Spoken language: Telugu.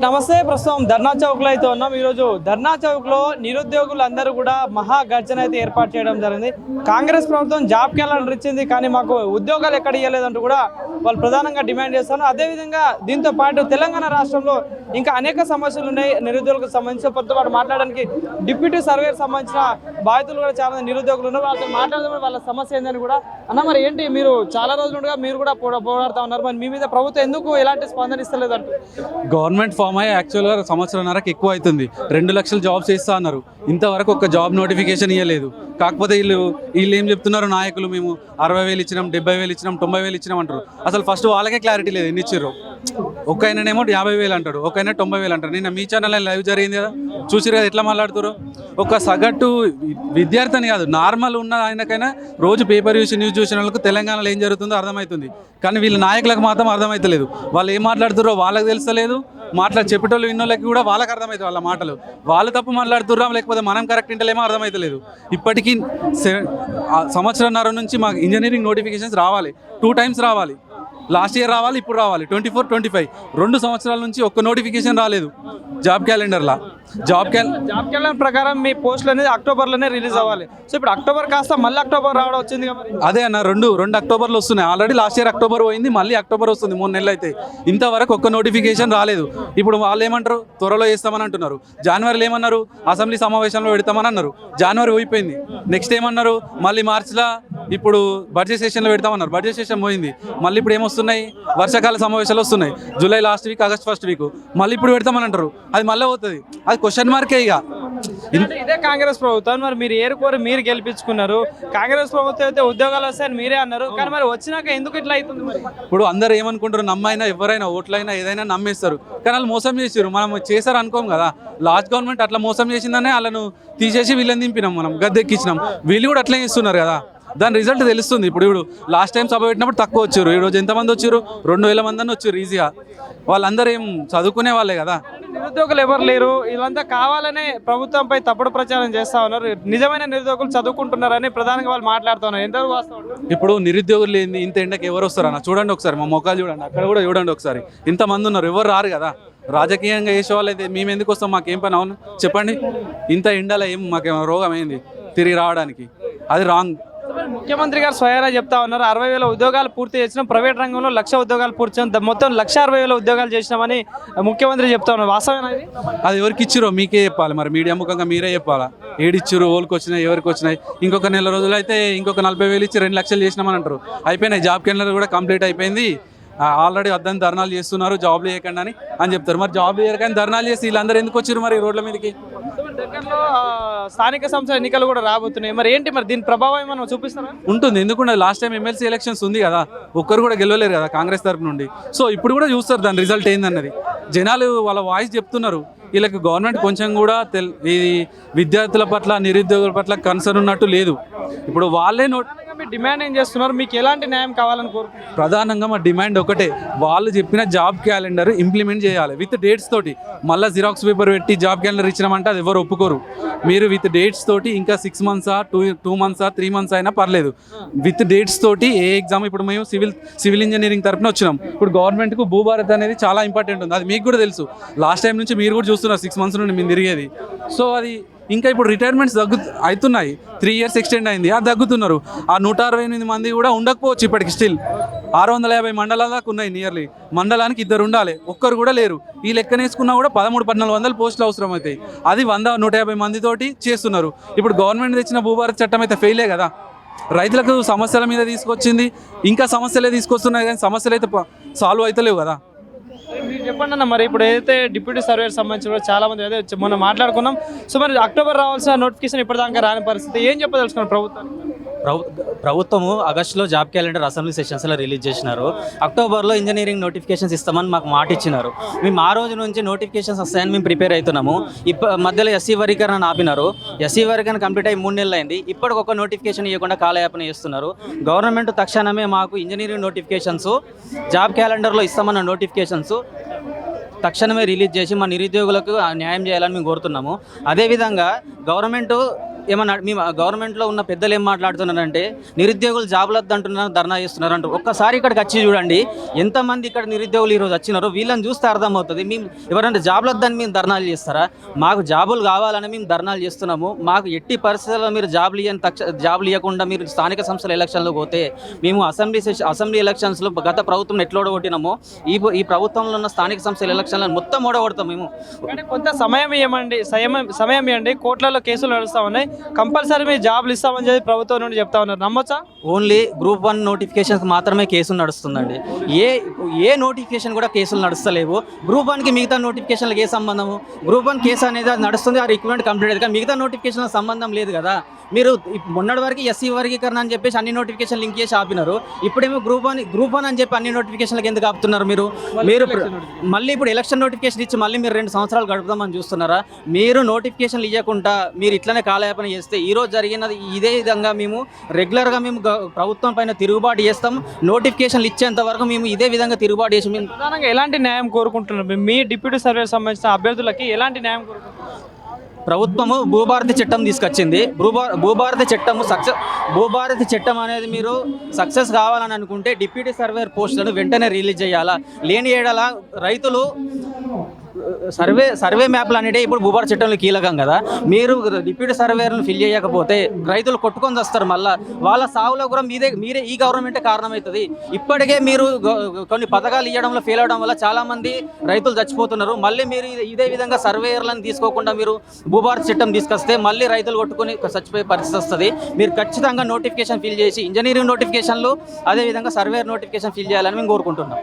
నమస్తే. ప్రస్తుతం ధర్నా చౌక్లో అయితే ఉన్నాం. ఈరోజు ధర్నా చౌక్లో నిరుద్యోగులందరూ కూడా మహా గర్జన అయితే ఏర్పాటు చేయడం జరిగింది. కాంగ్రెస్ ప్రభుత్వం జాబ్ క్యాలెండర్ ఇచ్చింది, కానీ మాకు ఉద్యోగాలు ఎక్కడ ఇవ్వలేదంటూ కూడా వాళ్ళు ప్రధానంగా డిమాండ్ చేస్తున్నారు. అదేవిధంగా దీంతో పాటు తెలంగాణ రాష్ట్రంలో ఇంకా అనేక సమస్యలు ఉన్నాయి నిరుద్యోగులకు సంబంధించి. పొద్దు పాటు మాట్లాడడానికి డిప్యూటీ సర్వేర్ సంబంధించిన బాధితులు కూడా చాలా నిరుద్యోగులు ఉన్నారు. వాళ్ళతో మాట్లాడదామని వాళ్ళ సమస్య ఏందని కూడా అన్న, మరి ఏంటి మీరు చాలా రోజులుగా మీరు కూడా పోరాడుతూ ఉన్నారు, మరి మీ మీద ప్రభుత్వం ఎందుకు ఎలాంటి స్పందన ఇస్తలేదు అంటూ? గవర్నమెంట్ ఫామ్ అయ్యి యాక్చువల్గా సంవత్సరంన్నరకు ఎక్కువ అవుతుంది. 2 లక్షల జాబ్స్ ఇస్తా అన్నారు, ఇంతవరకు ఒక జాబ్ నోటిఫికేషన్ ఇవ్వలేదు. కాకపోతే వీళ్ళు ఏం చెప్తున్నారు, నాయకులు మేము 60,000 ఇచ్చినాం, 70,000 ఇచ్చినాం, 90,000 ఇచ్చినాం అంటారు. అసలు ఫస్ట్ వాళ్ళకే క్లారిటీ లేదు ఎన్ని ఇచ్చారు. ఒక ఆయననేమో 50,000 అంటాడు, ఒక ఆయన 90,000 అంటారు. నిన్న మీ ఛానల్ లైవ్ జరిగింది కదా, చూసిరు కదా ఎట్లా మాట్లాడుతారు. ఒక సగటు విద్యార్థిని కాదు, నార్మల్ ఉన్న ఆయనకైనా రోజు పేపర్ చూసి న్యూస్ చూసిన వాళ్ళకు తెలంగాణలో ఏం జరుగుతుందో అర్థమవుతుంది. కానీ వీళ్ళ నాయకులకు మాత్రం అర్థమవుతలేదు. వాళ్ళు ఏం మాట్లాడుతారో వాళ్ళకి తెలుస్తలేదు, చెప్పేటోళ్ళు విన్నోళ్ళకి కూడా వాళ్ళకి అర్థమవుతుంది వాళ్ళ మాటలు. వాళ్ళు తప్పు మాట్లాడుతుర్రా లేకపోతే మనం కరెక్ట్ ఇంటలేమో అర్థమవుతలేదు. ఇప్పటికీ సంవత్సరంన్నర నుంచి మాకు ఇంజనీరింగ్ నోటిఫికేషన్స్ రావాలి, 2 టైమ్స్ రావాలి. లాస్ట్ ఇయర్ రావాలి, ఇప్పుడు రావాలి 24, 25 2 సంవత్సరాల నుంచి ఒక్క నోటిఫికేషన్ రాలేదు జాబ్ క్యాలెండర్లా. జాబ్ క్యాలెండర్ ప్రకారం మీ పోస్టులు అనేది అక్టోబర్లోనే రిలీజ్ అవ్వాలి. సో ఇప్పుడు అక్టోబర్ కాస్త మళ్ళీ అక్టోబర్ రావడం వచ్చింది కాబట్టి అదే అన్న, రెండు అక్టోబర్లో వస్తున్నాయి. ఆల్రెడీ లాస్ట్ ఇయర్ అక్టోబర్ పోయింది, మళ్ళీ అక్టోబర్ వస్తుంది. 3 నెలలు అయితే ఇంతవరకు ఒక్క నోటిఫికేషన్ రాలేదు. ఇప్పుడు వాళ్ళు ఏమంటారు, త్వరలో చేస్తామని అంటున్నారు. జనవరిలో ఏమన్నారు, అసెంబ్లీ సమావేశంలో పెడతామని అన్నారు. జనవరి పోయిపోయింది. నెక్స్ట్ ఏమన్నారు, మళ్ళీ మార్చిలో ఇప్పుడు బడ్జెట్ సెషన్లో పెడతామన్నారు. బడ్జెట్ సెషన్ పోయింది. మళ్ళీ ఇప్పుడు ఏమొస్తున్నాయి, వర్షాకాల సమావేశాలు వస్తున్నాయి. July last week, August first week. మళ్ళీ ఇప్పుడు పెడతామని అంటారు. అది మళ్ళీ పోతుంది. అది క్వశ్చన్ మార్కే. ఇక ఇదే కాంగ్రెస్ ప్రభుత్వం, మరి మీరు ఏరుకోరు, మీరు గెలిపించుకున్నారు. కాంగ్రెస్ ప్రభుత్వం అయితే ఉద్యోగాలు వస్తాయని మీరే అన్నారు, కానీ మరి వచ్చినాక ఎందుకు ఇట్లా అవుతుంది? మరి ఇప్పుడు అందరూ ఏమనుకుంటారు, నమ్మైనా ఎవరైనా ఓట్లైనా ఏదైనా నమ్మేస్తారు. కానీ వాళ్ళు మోసం చేసారు. మనం చేశారు అనుకోం కదా. లాస్ట్ గవర్నమెంట్ అట్లా మోసం చేసిందనే వాళ్ళను తీసేసి వీళ్ళని దింపినాం, మనం గద్దెక్కించినాం. వీళ్ళు కూడా అట్లే చేస్తున్నారు కదా. దాని రిజల్ట్ తెలుస్తుంది. ఇప్పుడు లాస్ట్ టైం సభ పెట్టినప్పుడు తక్కువ వచ్చారు, ఈరోజు ఎంతమంది వచ్చారు, 2,000 మంది అని వచ్చారు ఈజీగా. వాళ్ళందరూ ఏం చదువుకునే వాళ్ళే కదా. నిరుద్యోగులు ఎవరు లేరు, వీళ్ళంతా కావాలనే ప్రభుత్వంపై తప్పుడు ప్రచారం చేస్తా ఉన్నారు. నిజమైన నిరుద్యోగులు చదువుకుంటున్నారని ప్రధానంగా వాళ్ళు మాట్లాడుతున్నారు. ఎంతవరకు వాస్తవం? ఇప్పుడు నిరుద్యోగులు లేని ఇంత ఎండకి ఎవరు వస్తారు అన్న? చూడండి ఒకసారి, మా మొక్కలు చూడండి, అక్కడ కూడా చూడండి ఒకసారి. ఇంతమంది ఉన్నారు, ఎవరు రారు కదా. రాజకీయంగా చేసే వాళ్ళు అయితే మేము ఎందుకు వస్తాం, మాకేం పని? అవును చెప్పండి. ఇంత ఎండలో ఏం మాకేమో రోగం అయింది తిరిగి రావడానికి? అది రాంగ్. ముఖ్యమంత్రి గారు స్వయానా చెప్తా ఉన్నారు, 60,000 ఉద్యోగాలు పూర్తి చేసినాం, ప్రైవేట్ రంగంలో 1,00,000 ఉద్యోగాలు పూర్తి చేసాం, మొత్తం 1,60,000 ఉద్యోగాలు చేసినామని ముఖ్యమంత్రి చెప్తా ఉన్నారు. వాస్తవమేనా? అది ఎవరికి ఇచ్చిరో మీకే చెప్పాలి. మరి మీడియా ముఖంగా మీరే చెప్పాలా. ఏడిచ్చిరు, ఓళ్ళకి వచ్చినాయి, ఎవరికి వచ్చినాయి. ఇంకొక నెల రోజులు అయితే ఇంకొక 40,000 ఇచ్చి 2 లక్షలు చేసినామని అంటారు. అయిపోయినాయి. జాబ్ క్యాలెండర్ కూడా కంప్లీట్ అయిపోయింది. ఆల్రెడీ వద్దని ధర్నాలు చేస్తున్నారు, జాబ్లు చేయకండి అని చెప్తారు. మరి జాబ్లు చేయకండి ధర్నాలు చేసి వీళ్ళందరూ ఎందుకు వచ్చారు మరి రోడ్ల మీదకి? దగ్గరలో స్థానిక సంస్థల ఎన్నికలు కూడా రాబోతున్నాయి. మరి ఏంటి, మరి దీని ప్రభావం ఏమన్నా చూపిస్తారా? ఉంటుంది. ఎందుకంటే లాస్ట్ టైం ఎమ్మెల్సీ ఎలక్షన్స్ ఉంది కదా, ఒక్కరు కూడా గెలవలేరు కదా కాంగ్రెస్ తరఫు నుండి. సో ఇప్పుడు కూడా చూస్తారు దాని రిజల్ట్ ఏందన్నది. జనాలు వాళ్ళ వాయిస్ చెప్తున్నారు. వీళ్ళకి గవర్నమెంట్ కొంచెం కూడా ఇది విద్యార్థుల పట్ల, నిరుద్యోగుల పట్ల కన్సర్న్ ఉన్నట్టు లేదు. ఇప్పుడు వాళ్ళే డిమాండ్ ఏం చేస్తున్నారు, మీకు ఎలాంటి న్యాయం కావాలని కోరుకుంటున్నారు? ప్రధానంగా మా డిమాండ్ ఒకటే, వాళ్ళు చెప్పిన జాబ్ క్యాలెండర్ ఇంప్లిమెంట్ చేయాలి విత్ డేట్స్ తోటి. మళ్ళీ జిరాక్స్ పేపర్ పెట్టి జాబ్ క్యాలెండర్ ఇచ్చినామంటే అది ఎవరు ఒప్పుకోరు. మీరు విత్ డేట్స్ తోటి, ఇంకా 6 మంత్సా 2 మంత్సా 3 మంత్స్ అయినా పర్లేదు, విత్ డేట్స్ తోటి ఏ ఎగ్జామ్. ఇప్పుడు మేము సివిల్ ఇంజనీరింగ్ తరఫున వచ్చినాం. ఇప్పుడు గవర్నమెంట్కు భూభారత్ అనేది చాలా ఇంపార్టెంట్ ఉంది, అది మీకు కూడా తెలుసు. లాస్ట్ టైం నుంచి మీరు కూడా చూస్తున్నారు, 6 మంత్స్ నుండి మేము తిరిగేది. సో అది ఇంకా ఇప్పుడు రిటైర్మెంట్స్ అవుతున్నాయి, 3 ఇయర్స్ ఎక్స్టెండ్ అయింది, అది తగ్గుతున్నారు. ఆ 168 మంది కూడా ఉండకపోవచ్చు ఇప్పటికి. స్టిల్ 650 మండలాల దాకా ఉన్నాయి. నియర్లీ మండలానికి 2 ఉండాలి, ఒక్కరు కూడా లేరు. ఈ లెక్కనేసుకున్నా కూడా 1300-1400 పోస్టులు అవసరం అవుతాయి. అది 100-150 మందితోటి చేస్తున్నారు. ఇప్పుడు గవర్నమెంట్ తెచ్చిన భూభారత్ చట్టం అయితే ఫెయిలే కదా. రైతులకు సమస్యల మీద తీసుకొచ్చింది, ఇంకా సమస్యలే తీసుకొస్తున్నాయి, కానీ సమస్యలు అయితే సాల్వ్ అవుతలేవు కదా. మీరు చెప్పండి అన్న, మరి ఇప్పుడు ఏదైతే డిప్యూటీ సర్వేర్ సంబంధించి కూడా చాలా మంది అదే మనం మాట్లాడుకున్నాం. సో మరి అక్టోబర్ రావాల్సిన నోటిఫికేషన్ ఇప్పటిదాకా రాని పరిస్థితి, ఏం చెప్పదలుచుకున్నారు ప్రభుత్వానికి? ప్రభుత్వము ఆగస్టులో జాబ్ క్యాలెండర్ అసెంబ్లీ సెషన్స్లో రిలీజ్ చేసినారు. అక్టోబర్లో ఇంజనీరింగ్ నోటిఫికేషన్స్ ఇస్తామని మాకు మాట ఇచ్చినారు. మేము ఆ రోజు నుంచి నోటిఫికేషన్స్ వస్తాయని మేము ప్రిపేర్ అవుతున్నాము. మధ్యలో ఎస్సీ వర్గీకరణ ఆపినారు. ఎస్సీ వర్గీకరణ కంప్లీట్ అయ్యి 3 నెలలు అయింది. ఇప్పటికి ఒక నోటిఫికేషన్ ఇవ్వకుండా కాలయాపన చేస్తున్నారు. గవర్నమెంట్ తక్షణమే మాకు ఇంజనీరింగ్ నోటిఫికేషన్స్, జాబ్ క్యాలెండర్లో ఇస్తామన్న నోటిఫికేషన్స్ తక్షణమే రిలీజ్ చేసి మా నిరుద్యోగులకు న్యాయం చేయాలని మేము కోరుతున్నాము. అదేవిధంగా గవర్నమెంట్ ఏమన్నా మేము గవర్నమెంట్లో ఉన్న పెద్దలు ఏం మాట్లాడుతున్నారంటే నిరుద్యోగులు జాబులు వద్దంటున్నారు, ధర్నా చేస్తున్నారు అంటూ. ఒక్కసారి ఇక్కడికి వచ్చి చూడండి ఎంతమంది ఇక్కడ నిరుద్యోగులు ఈరోజు వచ్చినారో. వీళ్ళని చూస్తే అర్థమవుతుంది. మేము ఎవరంటే జాబులు వద్దని మేము ధర్నాలు చేస్తారా? మాకు జాబులు కావాలని మేము ధర్నాలు చేస్తున్నాము. మాకు ఎట్టి పరిస్థితుల్లో మీరు జాబులు ఇవ్వకుండా మీరు స్థానిక సంస్థల ఎలక్షన్లో పోతే మేము అసెంబ్లీ ఎలక్షన్స్లో గత ప్రభుత్వం ఎట్లా ఓడగొట్టినామో ఈ ప్రభుత్వంలో ఉన్న స్థానిక సంస్థల ఎలక్షన్లను మొత్తం ఓడగొడతాం మేము. కానీ కొంత సమయం ఇవ్వండి, కోర్టులలో కేసులు నడుస్తామని, కంపల్సరీ మీరు జాబ్లు ఇస్తామని చెప్పి ప్రభుత్వం నుండి చెప్తా ఉన్నారు. నమ్మొచ్చా? ఓన్లీ గ్రూప్ 1 నోటిఫికేషన్కి మాత్రమే కేసులు నడుస్తుందండి. ఏ నోటిఫికేషన్ కూడా కేసులు నడుస్తలేవు. గ్రూప్ 1కి మిగతా నోటిఫికేషన్లకు ఏ సంబంధము? గ్రూప్ 1 కేసు అనేది అది నడుస్తుంది, ఆ రిక్రూట్మెంట్ కంప్లీట్ అయితే మిగతా నోటిఫికేషన్లకు సంబంధం లేదు కదా. మీరు మొన్నటి వరకు ఎస్సీ వర్గీకరణ అని చెప్పేసి అన్ని నోటిఫికేషన్ లింక్ చేసి ఆపినారు. ఇప్పుడేమో గ్రూప్ 1 అని చెప్పి అన్ని నోటిఫికేషన్లకు ఎందుకు ఆపుతున్నారు? మీరు మళ్ళీ ఇప్పుడు ఎలక్షన్ నోటిఫికేషన్ ఇచ్చి మళ్ళీ మీరు 2 సంవత్సరాలు గడుపుదామని చూస్తున్నారా? మీరు నోటిఫికేషన్లు ఇవ్వకుండా మీరు ఇట్లనే కాలయాపన చేస్తే ఈరోజు జరిగినది ఇదే విధంగా మేము రెగ్యులర్గా మేము ప్రభుత్వం పైన తిరుగుబాటు చేస్తాం. నోటిఫికేషన్లు ఇచ్చేంత వరకు మేము ఇదే విధంగా తిరుగుబాటు చేసి మేము ప్రధానంగా ఎలాంటి న్యాయం కోరుకుంటున్నారు? మీ డిప్యూటీ సర్వేకి సంబంధించిన అభ్యర్థులకి ఎలాంటి న్యాయం కోరుకుంటున్నారు? ప్రభుత్వము భూభారతి చట్టం తీసుకొచ్చింది. భూభారతి చట్టం అనేది మీరు సక్సెస్ కావాలని అనుకుంటే డిప్యూటీ సర్వేయర్ పోస్టులను వెంటనే రిలీజ్ చేయాలా. లేని ఏడల రైతులు సర్వే మ్యాప్లు అనేవి ఇప్పుడు భూభారతి చట్టంలో కీలకం కదా. మీరు డిప్యూటీ సర్వేయర్లను ఫిల్ చేయకపోతే రైతులు కొట్టుకొని వస్తారు. మళ్ళీ వాళ్ళ సాగులో కూడా మీరే ఈ గవర్నమెంటే కారణమవుతుంది. ఇప్పటికే మీరు కొన్ని పథకాలు ఇవ్వడంలో ఫెయిల్ అవడం వల్ల చాలామంది రైతులు చచ్చిపోతున్నారు. మళ్ళీ మీరు ఇదే విధంగా సర్వేయర్లను తీసుకోకుండా మీరు భూభారతి చట్టం తీసుకొస్తే మళ్ళీ రైతులు కొట్టుకొని చచ్చిపోయే పరిస్థితి వస్తుంది. మీరు ఖచ్చితంగా నోటిఫికేషన్ ఫిల్ చేసి ఇంజనీరింగ్ నోటిఫికేషన్లు అదేవిధంగా సర్వేయర్ నోటిఫికేషన్ ఫిల్ చేయాలని మేము కోరుకుంటున్నాం.